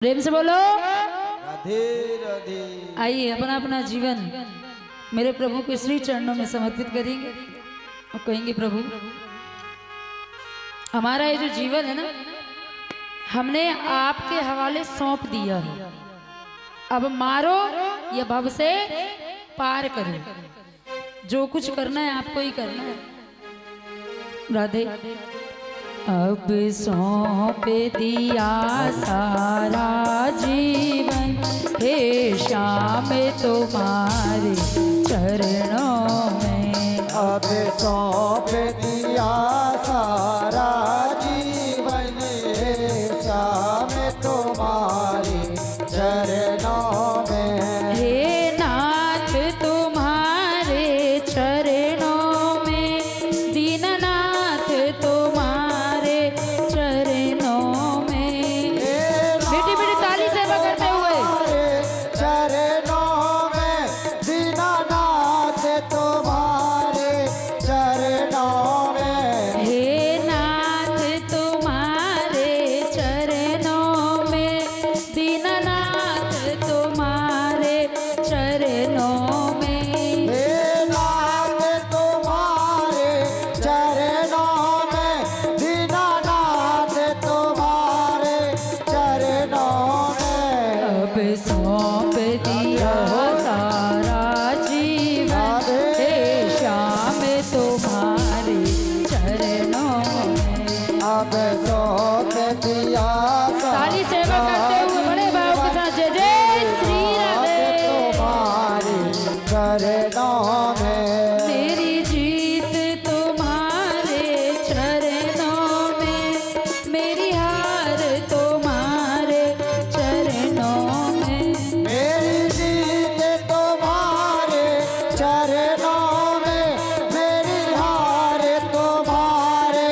प्रेम से बोलो राधे राधे। आइए अपना अपना जीवन मेरे प्रभु के श्री चरणों में समर्पित करेंगे और कहेंगे, प्रभु हमारा ये जो जीवन है ना, हमने आपके हवाले सौंप दिया है। अब मारो या भव से पार करो, जो कुछ करना है आपको ही करना है। राधे। अब सौंप दिया सारा जीवन, हे श्याम तुम्हारे चरणों में। अब सौंप दिया सारा जीवन, हे श्याम तुम्हारे चरणों में। हे नाथ तुम्हारे चरणों में, दीननाथ तुम्हारे चरणों में। बेटी बेटी ताली सेवा करते हुए चरणों में, दीननाथ तुम्हारे चरणों में। हे नाथ तुम्हारे चरणों में, दीननाथ तुम्हारे चरणों में। हे नाथ तुम्हारे चरणों में, दीननाथ तुम्हारे चरणों में। अब सौंप दिया सारा जीवन, हे श्याम तुम्हारे चरणों में। अब सौंप दिया ताली सेवा करते हुए बड़े भाव के साथ जय जय श्री राधे। तुम्हारे चरणों में। मेरी जीत तुम्हारे चरणों में, मेरी हार तुम्हारे चरणों में। मेरी जीत तुम्हारे चरणों में, मेरी हार तुम्हारे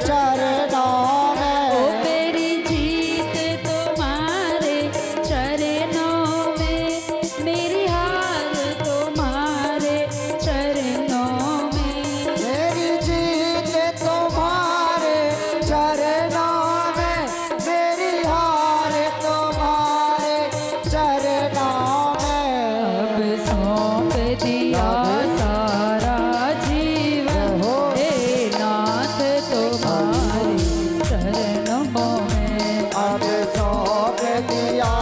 चरणों में। ओ मेरी जीत तुम्हारे चरणों में, मेरी हार तुम्हारे चरणों में। मेरी जीत तुम्हारे चरणों में, मेरी हार तुम्हारे चरणों में। अब सौंप दिया सारा जीवन, हे नाथ तुम्हारे चरणों में। अब सौंप दिया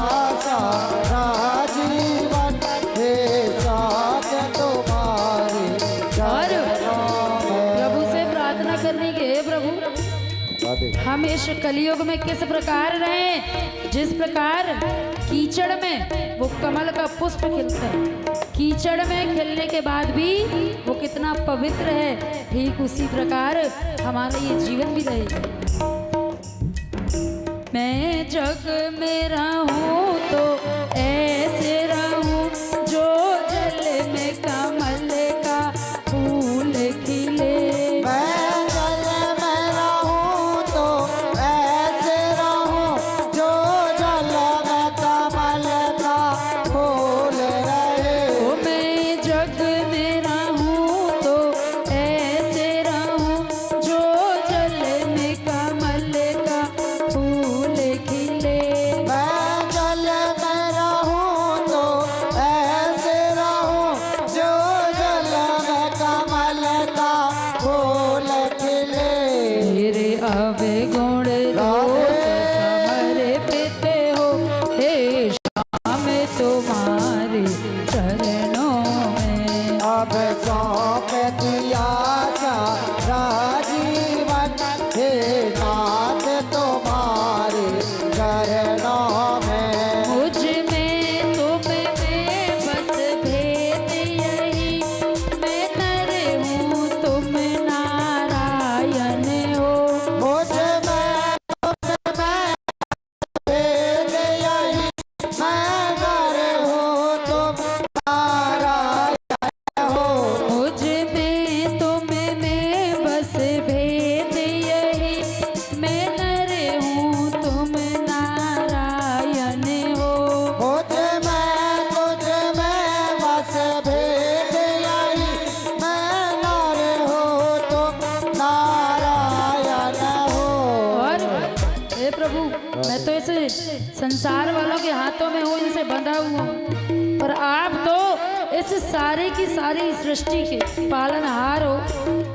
सारा जीवन, हे साथ तुम्हारे और चरणों में। प्रभु से प्रार्थना करने के, हे प्रभु हम इस कलयुग में किस प्रकार रहें, जिस प्रकार कीचड़ में वो कमल का पुष्प खिलता है, कीचड़ में खिलने के बाद भी वो कितना पवित्र है, ठीक उसी प्रकार हमारा ये जीवन भी रहेगा। मैं जग में रहूं तो ऐसे रहूं, जो जल में कमल का फूल खिले। मैं जल में रहूं तो ऐसे रहूं, जो जल में कमल का फूल रहे। ओ मैं जग में रहूं तो ऐसे रहूं, जो जल में कमल का फूल खिले। मैं संसार वालों के हाथों में हूँ, इनसे बंधा हुआ हूँ, पर आप तो इस सारी की सारी सृष्टि के पालनहार हो।